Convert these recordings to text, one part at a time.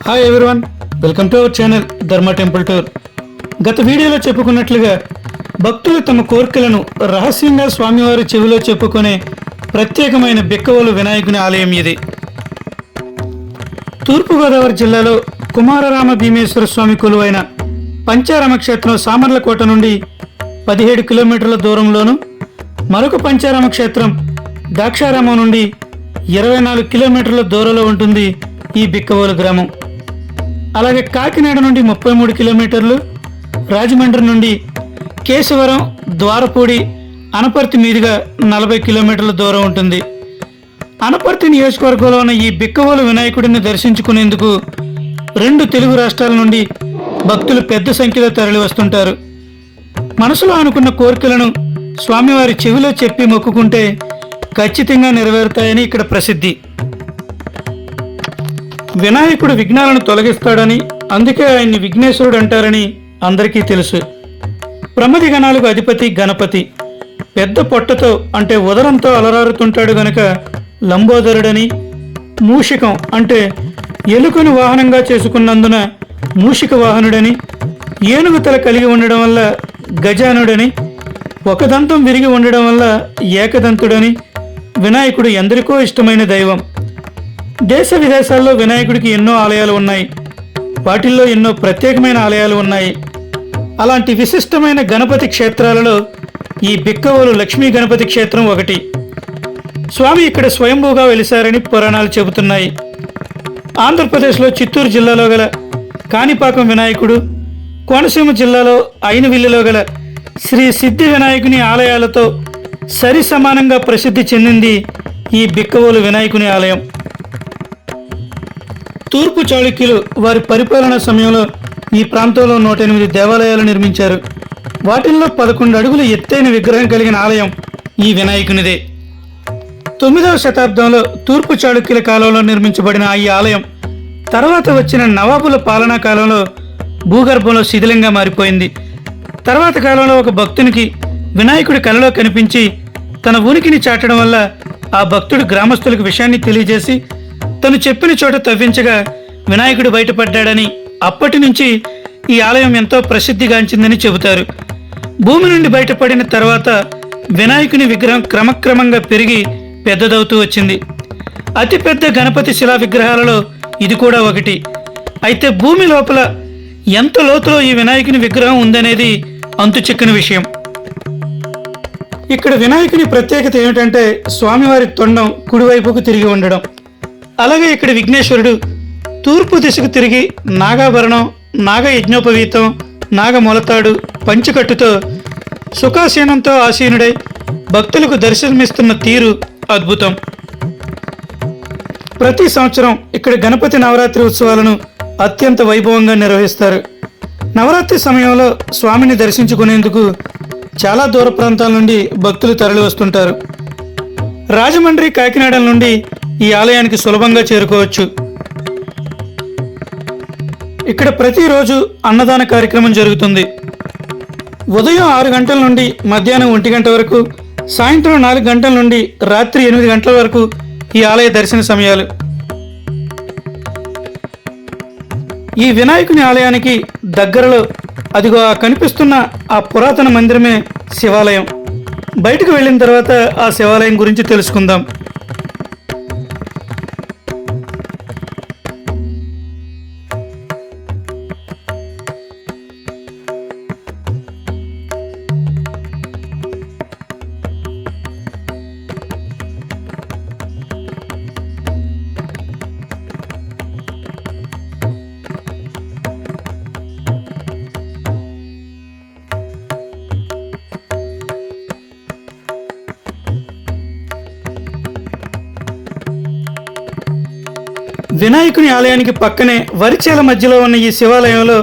Hi everyone, welcome to our channel ధర్మ temple tour. గత వీడియోలో చెప్పుకున్నట్లుగా భక్తులు తమ కోరికలను రహస్యంగా స్వామివారి చెవిలో చెప్పుకునే ప్రత్యేకమైన బిక్కవోలు వినాయకుని ఆలయం ఇది. తూర్పుగోదావరి జిల్లాలో కుమారరామ భీమేశ్వర స్వామి కొలువైన పంచారామ క్షేత్రం సామర్లకోట నుండి 17 కిలోమీటర్ల దూరంలోను, మరొక పంచారామ క్షేత్రం ద్రాక్షారామం నుండి 24 కిలోమీటర్ల దూరంలో ఉంటుంది ఈ బిక్కవోలు గ్రామం. అలాగే కాకినాడ నుండి 33 కిలోమీటర్లు, రాజమండ్రి నుండి కేశవరం, ద్వారపూడి, అనపర్తి మీదుగా 40 కిలోమీటర్ల దూరం ఉంటుంది. అనపర్తి నియోజకవర్గంలో ఉన్న ఈ బిక్కవోలు వినాయకుడిని దర్శించుకునేందుకు 2 తెలుగు రాష్ట్రాల నుండి భక్తులు పెద్ద సంఖ్యలో తరలి వస్తుంటారు. మనసులో అనుకున్న కోరికలను స్వామివారి చెవిలో చెప్పి మొక్కుకుంటే ఖచ్చితంగా నెరవేరుతాయని ఇక్కడ ప్రసిద్ధి. వినాయకుడు విఘ్నాలను తొలగిస్తాడని, అందుకే ఆయన్ని విఘ్నేశ్వరుడు అంటారని అందరికీ తెలుసు. ప్రమది గణాలకు అధిపతి గణపతి. పెద్ద పొట్టతో అంటే ఉదరంతో అలరారుతుంటాడు గనక లంబోదరుడని, మూషికం అంటే ఎలుకను వాహనంగా చేసుకున్నందున మూషిక వాహనుడని, ఏనుగు తల కలిగి ఉండడం వల్ల గజానుడని, ఒక దంతం విరిగి ఉండడం వల్ల ఏకదంతుడని వినాయకుడు ఎందరికో ఇష్టమైన దైవం. దేశ విదేశాల్లో వినాయకుడికి ఎన్నో ఆలయాలు ఉన్నాయి. వాటిల్లో ఎన్నో ప్రత్యేకమైన ఆలయాలు ఉన్నాయి. అలాంటి విశిష్టమైన గణపతి క్షేత్రాలలో ఈ బిక్కవోలు లక్ష్మీ గణపతి క్షేత్రం ఒకటి. స్వామి ఇక్కడ స్వయంభూగా వెలిశారని పురాణాలు చెబుతున్నాయి. ఆంధ్రప్రదేశ్లో చిత్తూరు జిల్లాలో గల కాణిపాకం వినాయకుడు, కోనసీమ జిల్లాలో అయినవిల్లిలో గల శ్రీ సిద్ధి వినాయకుని ఆలయాలతో సరి సమానంగా ప్రసిద్ధి చెందింది ఈ బిక్కవోలు వినాయకుని ఆలయం. తూర్పు చాళుక్యులు వారి పరిపాలనా సమయంలో ఈ ప్రాంతంలో 108 దేవాలయాలు నిర్మించారు. వాటిల్లో 11 అడుగుల ఎత్తైన విగ్రహం కలిగిన ఆలయం ఈ వినాయకునిదే. 9వ శతాబ్దంలో తూర్పు చాళుక్యుల కాలంలో నిర్మించబడిన ఈ ఆలయం తర్వాత వచ్చిన నవాబుల పాలనా కాలంలో భూగర్భంలో శిథిలంగా మారిపోయింది. తర్వాత కాలంలో ఒక భక్తునికి వినాయకుడి కలలో కనిపించి తన ఉనికిని చాటడం వల్ల ఆ భక్తుడు గ్రామస్తులకు విషయాన్ని తెలియజేసి తను చెప్పిన చోట తవ్వించగా వినాయకుడు బయటపడ్డాడని, అప్పటి నుంచి ఈ ఆలయం ఎంతో ప్రసిద్ధిగాంచిందని చెబుతారు. భూమి నుండి బయటపడిన తర్వాత వినాయకుని విగ్రహం క్రమక్రమంగా పెరిగి పెద్దదవుతూ వచ్చింది. అతిపెద్ద గణపతి శిలా విగ్రహాలలో ఇది కూడా ఒకటి. అయితే భూమి లోపల ఎంత లోతులో ఈ వినాయకుని విగ్రహం ఉందనేది అంతు చిక్కని విషయం. ఇక్కడ వినాయకుని ప్రత్యేకత ఏమిటంటే స్వామివారి తొండం కుడివైపుకు తిరిగి ఉండడం. అలాగే ఇక్కడ విఘ్నేశ్వరుడు తూర్పు దిశకు తిరిగి నాగాభరణం, నాగ యజ్ఞోపవీతం, నాగమొలతాడు, పంచకట్టుతో సుఖాసీనంతో ఆసీనుడై భక్తులకు దర్శనమిస్తున్న తీరు అద్భుతం. ప్రతి సంవత్సరం ఇక్కడ గణపతి నవరాత్రి ఉత్సవాలను అత్యంత వైభవంగా నిర్వహిస్తారు. నవరాత్రి సమయంలో స్వామిని దర్శించుకునేందుకు చాలా దూర ప్రాంతాల నుండి భక్తులు తరలి వస్తుంటారు. రాజమండ్రి, కాకినాడ నుండి ఈ ఆలయానికి సులభంగా చేరుకోవచ్చు. ఇక్కడ ప్రతిరోజు అన్నదాన కార్యక్రమం జరుగుతుంది. ఉదయం 6 గంటల నుండి మధ్యాహ్నం 1 గంట వరకు, సాయంత్రం 4 గంటల నుండి రాత్రి 8 గంటల వరకు ఈ ఆలయ దర్శన సమయాలు. ఈ వినాయకుని ఆలయానికి దగ్గరలో అదిగో కనిపిస్తున్న ఆ పురాతన మందిరమే శివాలయం. బయటకు వెళ్ళిన తర్వాత ఆ శివాలయం గురించి తెలుసుకుందాం. వినాయకుని ఆలయానికి పక్కనే వరిచేల మధ్యలో ఉన్న ఈ శివాలయంలో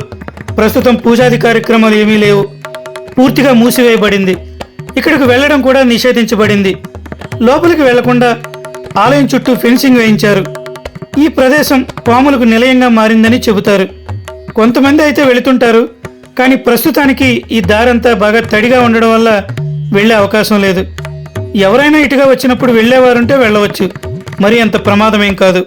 ప్రస్తుతం పూజాది కార్యక్రమాలు ఏమీ లేవు. పూర్తిగా మూసివేయబడింది. ఇక్కడికి వెళ్ళడం కూడా నిషేధించబడింది. లోపలికి వెళ్లకుండా ఆలయం చుట్టూ ఫెన్సింగ్ వేయించారు. ఈ ప్రదేశం పాములకు నిలయంగా మారిందని చెబుతారు. కొంతమంది అయితే వెళుతుంటారు, కానీ ప్రస్తుతానికి ఈ దారంతా బాగా తడిగా ఉండడం వల్ల వెళ్లే అవకాశం లేదు. ఎవరైనా ఇటుగా వచ్చినప్పుడు వెళ్లేవారుంటే వెళ్ళవచ్చు, మరి అంత ప్రమాదమేం కాదు.